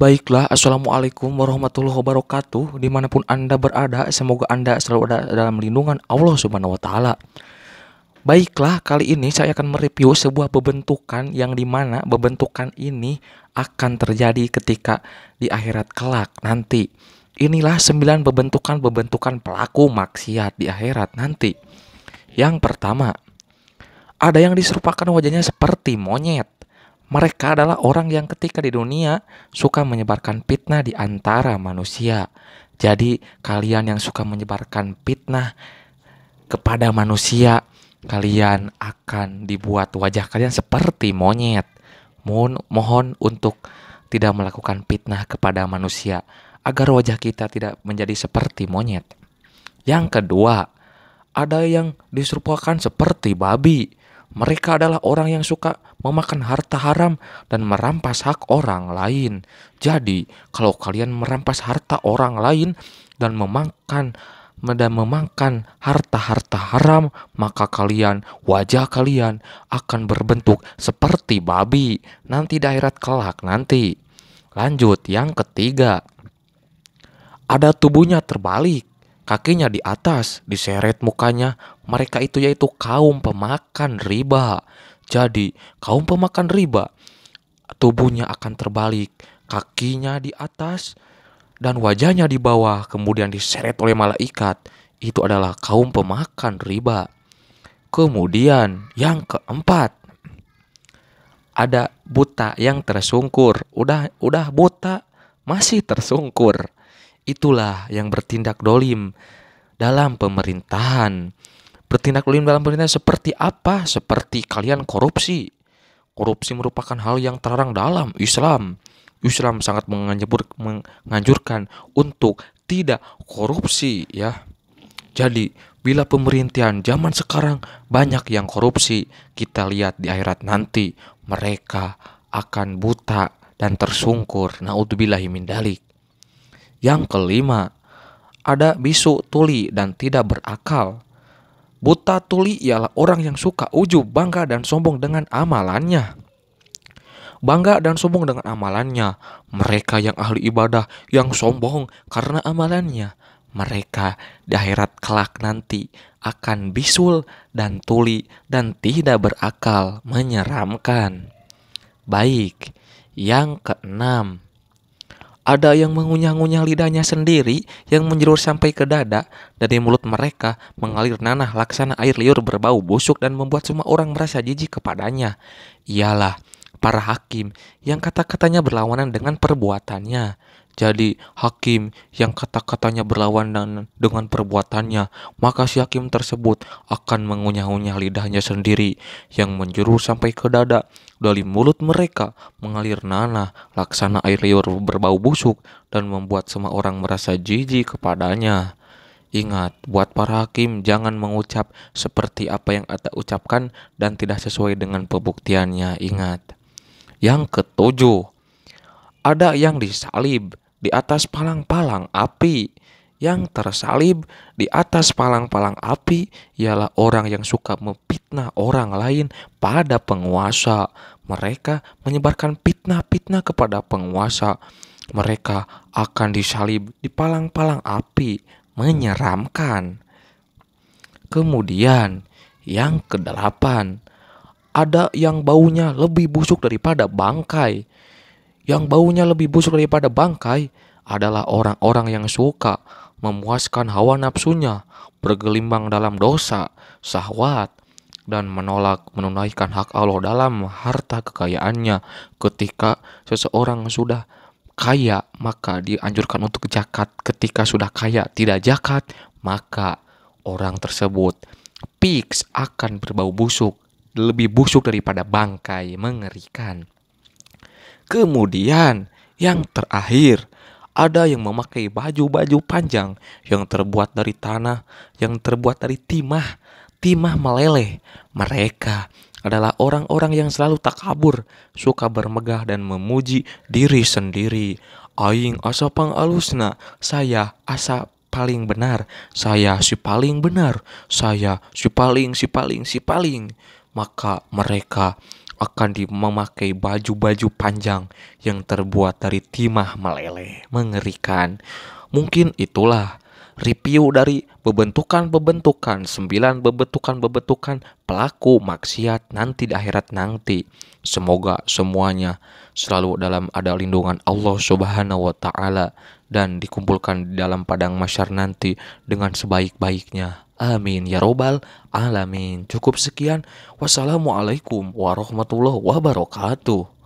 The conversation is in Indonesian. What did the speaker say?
Baiklah, Assalamualaikum warahmatullahi wabarakatuh. Dimanapun Anda berada, semoga Anda selalu ada dalam lindungan Allah Subhanahu wa Ta'ala. Baiklah, kali ini saya akan mereview sebuah bebentukan yang dimana bebentukan ini akan terjadi ketika di akhirat kelak nanti. Inilah 9 bebentukan pelaku maksiat di akhirat nanti. Yang pertama, ada yang diserupakan wajahnya seperti monyet. Mereka adalah orang yang ketika di dunia suka menyebarkan fitnah di antara manusia. Jadi kalian yang suka menyebarkan fitnah kepada manusia, kalian akan dibuat wajah kalian seperti monyet. Mohon untuk tidak melakukan fitnah kepada manusia agar wajah kita tidak menjadi seperti monyet. Yang kedua, ada yang diserupakan seperti babi. Mereka adalah orang yang suka memakan harta haram dan merampas hak orang lain. Jadi, kalau kalian merampas harta orang lain dan memakan harta-harta haram, maka wajah kalian akan berbentuk seperti babi nanti di akhirat kelak nanti. Lanjut, yang ketiga, ada tubuhnya terbalik, kakinya di atas, diseret mukanya. Mereka itu yaitu kaum pemakan riba. Jadi kaum pemakan riba, tubuhnya akan terbalik, kakinya di atas dan wajahnya di bawah, kemudian diseret oleh malaikat. Itu adalah kaum pemakan riba. Kemudian yang keempat, ada buta yang tersungkur. Udah buta masih tersungkur. Itulah yang bertindak dolim dalam pemerintahan. Bertindak dolim dalam pemerintahan seperti apa? Seperti kalian korupsi. Korupsi merupakan hal yang terlarang dalam Islam. Islam sangat menganjurkan untuk tidak korupsi ya. Jadi bila pemerintahan zaman sekarang banyak yang korupsi, kita lihat di akhirat nanti mereka akan buta dan tersungkur. Naudzubillahi min dzalik. Yang kelima, ada bisu tuli dan tidak berakal. Buta tuli ialah orang yang suka ujub, bangga dan sombong dengan amalannya. Bangga dan sombong dengan amalannya. Mereka yang ahli ibadah, yang sombong karena amalannya. Mereka di akhirat kelak nanti akan bisul dan tuli dan tidak berakal, menyeramkan. Baik, yang keenam, ada yang mengunyah-ngunyah lidahnya sendiri yang menjulur sampai ke dada. Dari mulut mereka mengalir nanah laksana air liur berbau busuk dan membuat semua orang merasa jijik kepadanya. Ialah para hakim yang kata-katanya berlawanan dengan perbuatannya. Jadi hakim yang kata-katanya berlawanan dengan perbuatannya, maka si hakim tersebut akan mengunyah-unyah lidahnya sendiri yang menjurur sampai ke dada. Dari mulut mereka mengalir nanah laksana air liur berbau busuk dan membuat semua orang merasa jijik kepadanya. Ingat, buat para hakim jangan mengucap seperti apa yang Anda ucapkan dan tidak sesuai dengan pembuktiannya. Ingat. Yang ketujuh, ada yang disalib di atas palang-palang api. Yang tersalib di atas palang-palang api ialah orang yang suka memfitnah orang lain pada penguasa. Mereka menyebarkan fitnah-fitnah kepada penguasa. Mereka akan disalib di palang-palang api, menyeramkan. Kemudian yang kedelapan, ada yang baunya lebih busuk daripada bangkai. Yang baunya lebih busuk daripada bangkai adalah orang-orang yang suka memuaskan hawa nafsunya, bergelimbang dalam dosa, syahwat, dan menolak menunaikan hak Allah dalam harta kekayaannya. Ketika seseorang sudah kaya, maka dianjurkan untuk zakat. Ketika sudah kaya tidak zakat, maka orang tersebut fix akan berbau busuk, lebih busuk daripada bangkai, mengerikan. Kemudian yang terakhir, ada yang memakai baju-baju panjang yang terbuat dari tanah, yang terbuat dari timah meleleh. Mereka adalah orang-orang yang selalu takabur, suka bermegah dan memuji diri sendiri. Aing asa pangalusna, saya asa paling benar, saya si paling benar, saya si paling. Maka mereka akan memakai baju-baju panjang yang terbuat dari timah meleleh. Mengerikan. Mungkin itulah review dari bebentukan-bebentukan, 9 bebentukan-bebentukan pelaku maksiat nanti di akhirat nanti. Semoga semuanya selalu dalam ada lindungan Allah Subhanahu wa taala dan dikumpulkan di dalam padang mahsyar nanti dengan sebaik-baiknya. Amin ya robbal alamin. Cukup sekian. Wassalamualaikum warahmatullahi wabarakatuh.